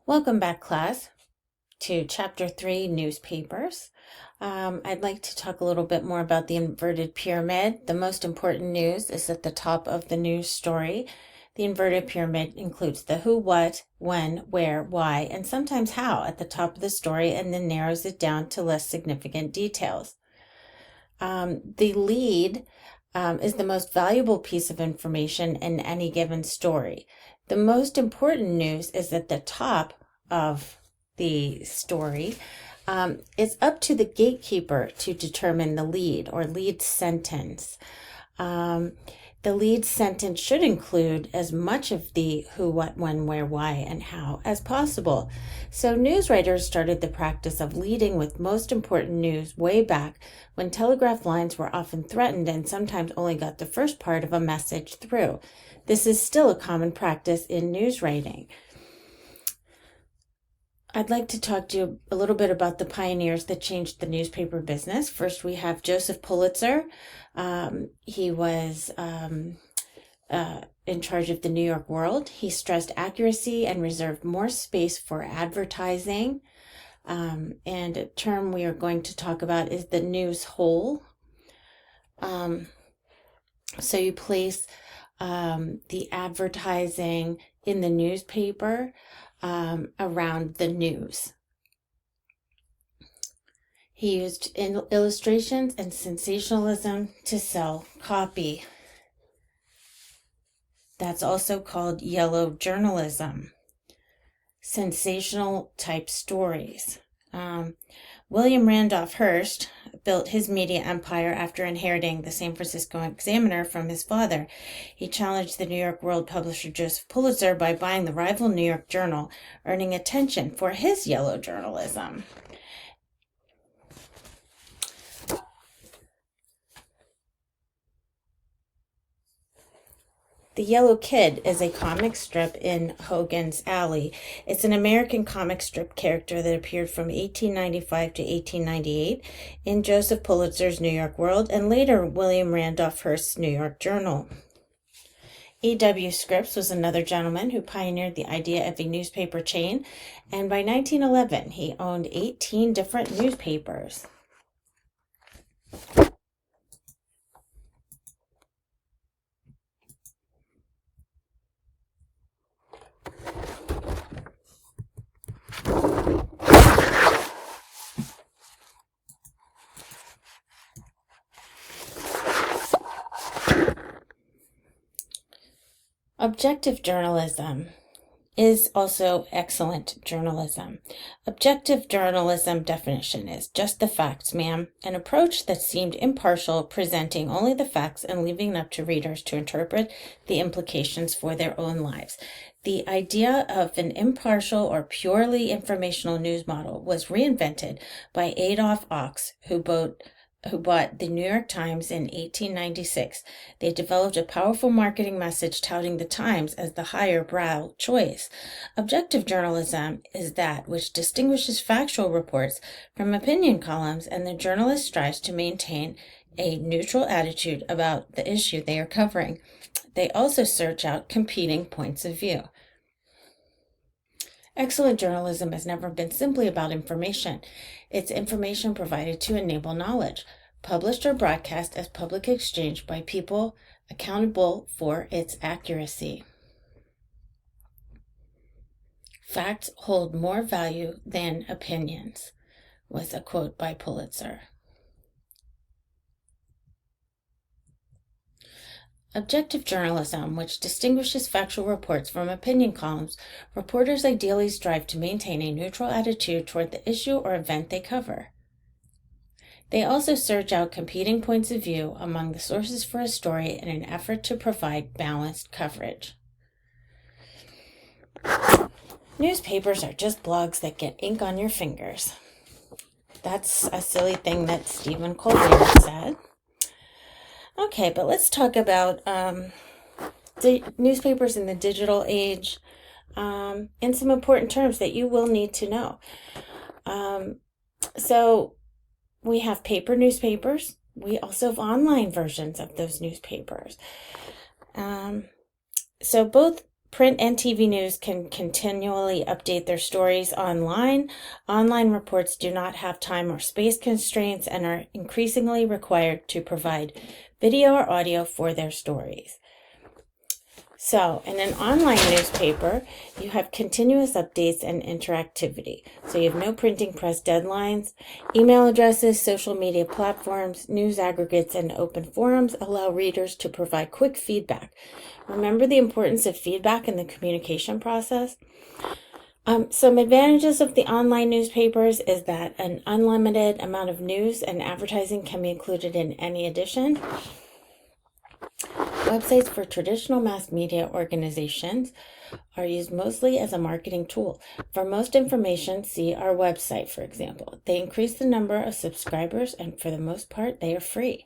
Welcome back, class, to Chapter 3, Newspapers. I'd like to talk a little bit more about the inverted pyramid. The most important news is at the top of the news story. The inverted pyramid includes the who, what, when, where, why, and sometimes how at the top of the story, and then narrows it down to less significant details. The lead is the most valuable piece of information in any given story. The most important news is at the top of the story. It's up to the gatekeeper to determine the lead or lead sentence. The lead sentence should include as much of the who, what, when, where, why, and how as possible. So news writers started the practice of leading with most important news way back when telegraph lines were often threatened and sometimes only got the first part of a message through. This is still a common practice in news writing. I'd like to talk to you a little bit about the pioneers that changed the newspaper business. First, we have Joseph Pulitzer. He was in charge of the New York World. He stressed accuracy and reserved more space for advertising. And a term we are going to talk about is the news hole. So you place the advertising in the newspaper around the news. He used illustrations and sensationalism to sell copy. That's also called yellow journalism. Sensational type stories. William Randolph Hearst built his media empire after inheriting the San Francisco Examiner from his father. He challenged the New York World publisher Joseph Pulitzer by buying the rival New York Journal, earning attention for his yellow journalism. The Yellow Kid is a comic strip in Hogan's Alley. It's an American comic strip character that appeared from 1895 to 1898 in Joseph Pulitzer's New York World and later William Randolph Hearst's New York Journal. E.W. Scripps was another gentleman who pioneered the idea of a newspaper chain, and by 1911 he owned 18 different newspapers. Objective journalism is also excellent journalism. Objective journalism definition is just the facts, ma'am. An approach that seemed impartial, presenting only the facts and leaving it up to readers to interpret the implications for their own lives. The idea of an impartial or purely informational news model was reinvented by Adolph Ochs, who bought the New York Times in 1896. They developed a powerful marketing message touting the Times as the higher brow choice. Objective journalism is that which distinguishes factual reports from opinion columns, and the journalist strives to maintain a neutral attitude about the issue they are covering. They also search out competing points of view. Excellent journalism has never been simply about information. It's information provided to enable knowledge, published or broadcast as public exchange by people accountable for its accuracy. Facts hold more value than opinions, was a quote by Pulitzer. Objective journalism, which distinguishes factual reports from opinion columns, reporters ideally strive to maintain a neutral attitude toward the issue or event they cover. They also search out competing points of view among the sources for a story in an effort to provide balanced coverage. Newspapers are just blogs that get ink on your fingers. That's a silly thing that Stephen Colbert said. Okay, but let's talk about the newspapers in the digital age and some important terms that you will need to know. So we have paper newspapers. We also have online versions of those newspapers. So both Print and TV news can continually update their stories online. Online reports do not have time or space constraints and are increasingly required to provide video or audio for their stories. So, in an online newspaper, you have continuous updates and interactivity. So, you have no printing press deadlines. Email addresses, social media platforms, news aggregates, and open forums allow readers to provide quick feedback. Remember the importance of feedback in the communication process? Some advantages of the online newspapers is that an unlimited amount of news and advertising can be included in any edition. Websites for traditional mass media organizations are used mostly as a marketing tool. For most information, see our website, for example. They increase the number of subscribers, and for the most part, they are free.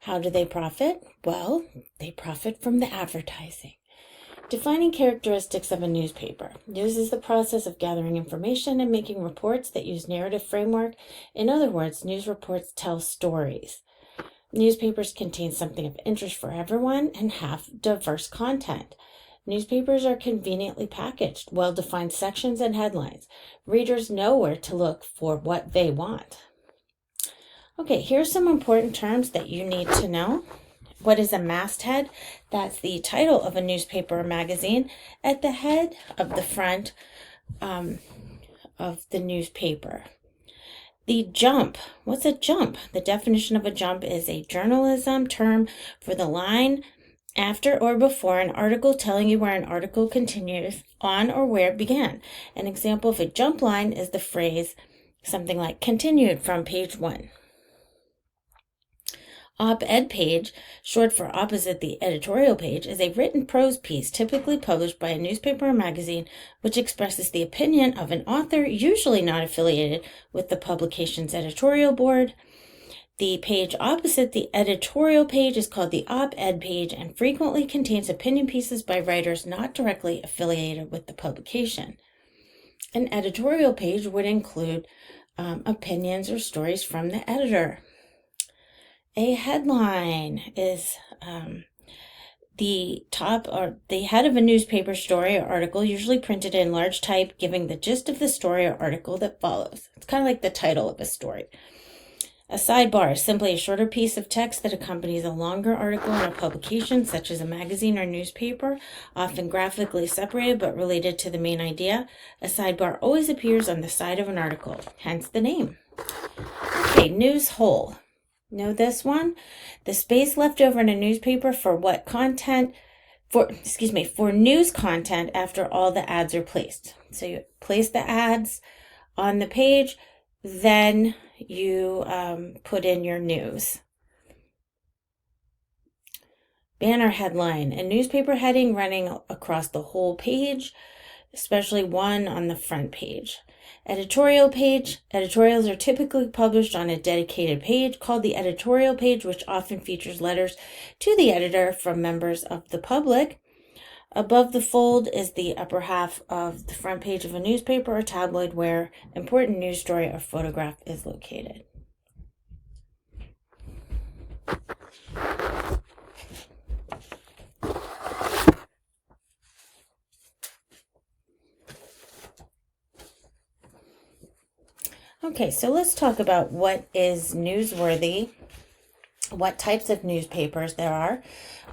How do they profit? Well, they profit from the advertising. Defining characteristics of a newspaper. News is the process of gathering information and making reports that use narrative framework. In other words, news reports tell stories. Newspapers contain something of interest for everyone and have diverse content. Newspapers are conveniently packaged, well-defined sections and headlines. Readers know where to look for what they want. Okay, here's some important terms that you need to know. What is a masthead? That's the title of a newspaper or magazine at the head of the front of the newspaper. The jump. What's a jump? The definition of a jump is a journalism term for the line after or before an article telling you where an article continues on or where it began. An example of a jump line is the phrase something like continued from page 1. Op-ed page, short for opposite the editorial page, is a written prose piece typically published by a newspaper or magazine which expresses the opinion of an author, usually not affiliated with the publication's editorial board. The page opposite the editorial page is called the op-ed page and frequently contains opinion pieces by writers not directly affiliated with the publication. An editorial page would include opinions or stories from the editor. A headline is the top or the head of a newspaper story or article, usually printed in large type, giving the gist of the story or article that follows. It's kind of like the title of a story. A sidebar is simply a shorter piece of text that accompanies a longer article in a publication, such as a magazine or newspaper, often graphically separated but related to the main idea. A sidebar always appears on the side of an article, hence the name. Okay, news hole. Know this one? The space left over in a newspaper for news content after all the ads are placed. So you place the ads on the page, then you put in your news. Banner headline, a newspaper heading running across the whole page, especially one on the front page. Editorial page. Editorials are typically published on a dedicated page called the editorial page, which often features letters to the editor from members of the public. Above the fold is the upper half of the front page of a newspaper or tabloid where important news story or photograph is located. Okay, so let's talk about what is newsworthy, what types of newspapers there are.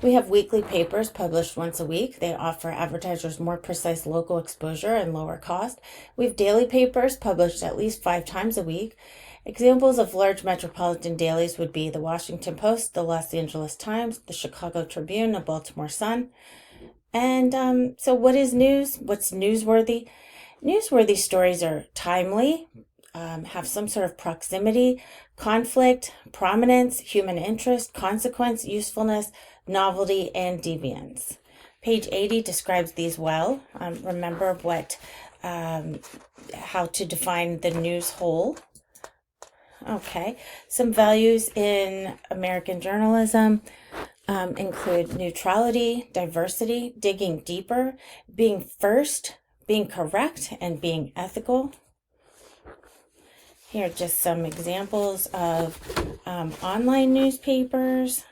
We have weekly papers published once a week. They offer advertisers more precise local exposure and lower cost. We have daily papers published at least 5 times a week. Examples of large metropolitan dailies would be the Washington Post, the Los Angeles Times, the Chicago Tribune, the Baltimore Sun. And so what is news? What's newsworthy? Newsworthy stories are timely, have some sort of proximity, conflict, prominence, human interest, consequence, usefulness, novelty, and deviance. Page 80 describes these well. Remember how to define the news whole. Okay, some values in American journalism include neutrality, diversity, digging deeper, being first, being correct, and being ethical. Here are just some examples of online newspapers.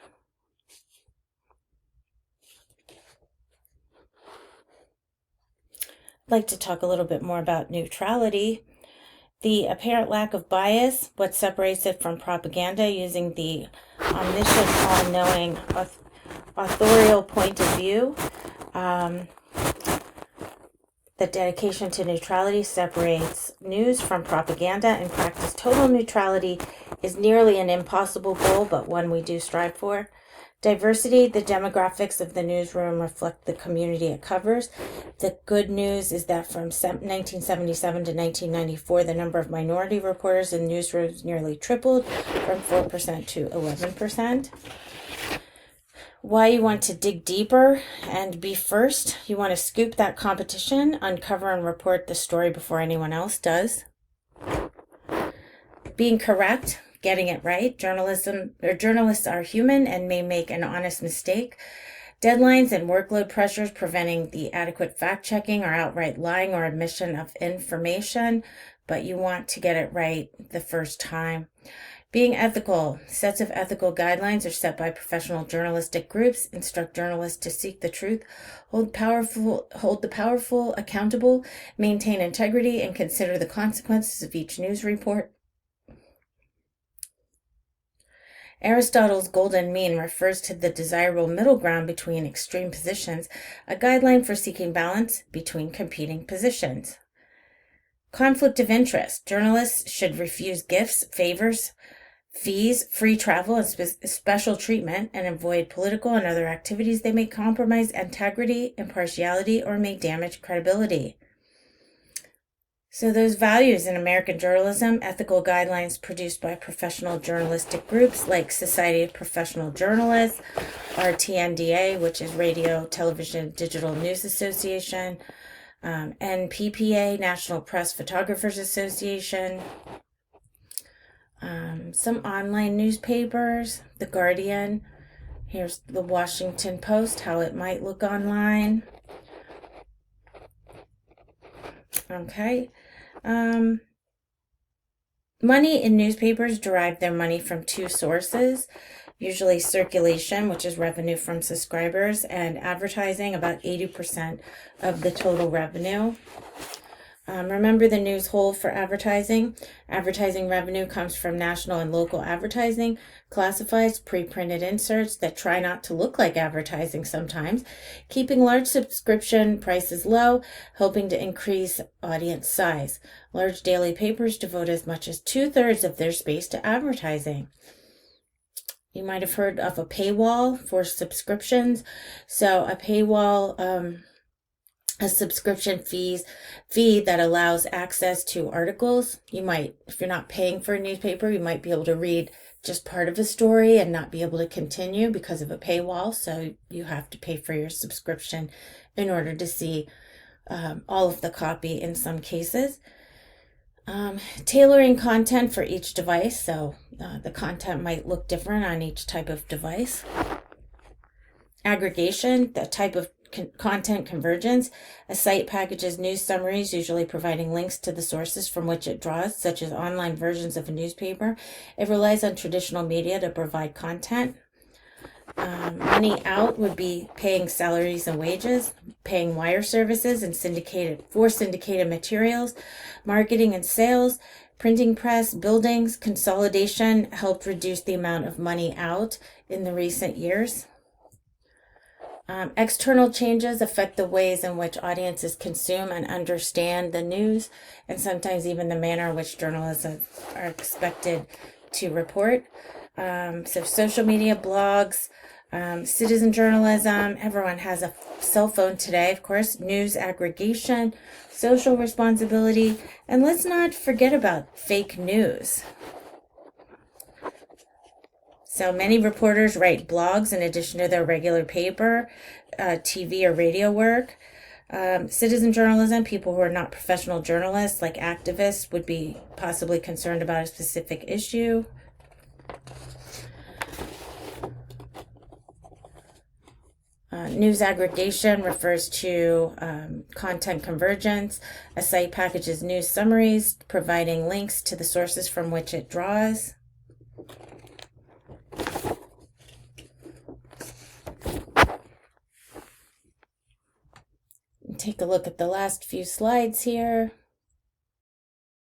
like to talk a little bit more about neutrality. The apparent lack of bias, what separates it from propaganda, using the omniscient, all-knowing, authorial point of view. The dedication to neutrality separates news from propaganda. In practice, total neutrality is nearly an impossible goal, but one we do strive for. Diversity, the demographics of the newsroom reflect the community it covers. The good news is that from 1977 to 1994, the number of minority reporters in newsrooms nearly tripled from 4% to 11%. Why you want to dig deeper and be first. You want to scoop that competition, uncover and report the story before anyone else does. Being correct, getting it right. Journalists are human and may make an honest mistake. Deadlines and workload pressures preventing the adequate fact-checking or outright lying or omission of information, but you want to get it right the first time. Being ethical. Sets of ethical guidelines are set by professional journalistic groups, instruct journalists to seek the truth, hold the powerful accountable, maintain integrity, and consider the consequences of each news report. Aristotle's golden mean refers to the desirable middle ground between extreme positions, a guideline for seeking balance between competing positions. Conflict of interest. Journalists should refuse gifts, favors, fees, free travel, and special treatment, and avoid political and other activities they may compromise integrity, impartiality, or may damage credibility. So those values in American journalism, ethical guidelines produced by professional journalistic groups like Society of Professional Journalists, RTNDA, which is Radio, Television, Digital News Association, NPPA, National Press Photographers Association, some online newspapers, The Guardian. Here's the Washington Post, how it might look online. Okay. Money in newspapers derive their money from two sources, usually circulation, which is revenue from subscribers, and advertising, about 80% of the total revenue. Remember the news hole for advertising. Advertising revenue comes from national and local advertising, classifieds, pre-printed inserts that try not to look like advertising sometimes, keeping large subscription prices low, helping to increase audience size. Large daily papers devote as much as 2/3 of their space to advertising. You might have heard of a paywall for subscriptions. So a paywall, a subscription fee that allows access to articles. You might, if you're not paying for a newspaper, you might be able to read just part of a story and not be able to continue because of a paywall. So you have to pay for your subscription in order to see all of the copy in some cases. Tailoring content for each device. So the content might look different on each type of device. Aggregation, the type of content convergence. A site packages news summaries, usually providing links to the sources from which it draws, such as online versions of a newspaper. It relies on traditional media to provide content. Money out would be paying salaries and wages, paying wire services and syndicated materials, marketing and sales, printing press, buildings. Consolidation helped reduce the amount of money out in the recent years. External changes affect the ways in which audiences consume and understand the news, and sometimes even the manner in which journalists are expected to report. So social media, blogs, citizen journalism, everyone has a cell phone today, of course, news aggregation, social responsibility, and let's not forget about fake news. So many reporters write blogs in addition to their regular paper, TV or radio work. Citizen journalism, people who are not professional journalists, like activists, would be possibly concerned about a specific issue. News aggregation refers to content convergence. A site packages news summaries, providing links to the sources from which it draws. take a look at the last few slides here.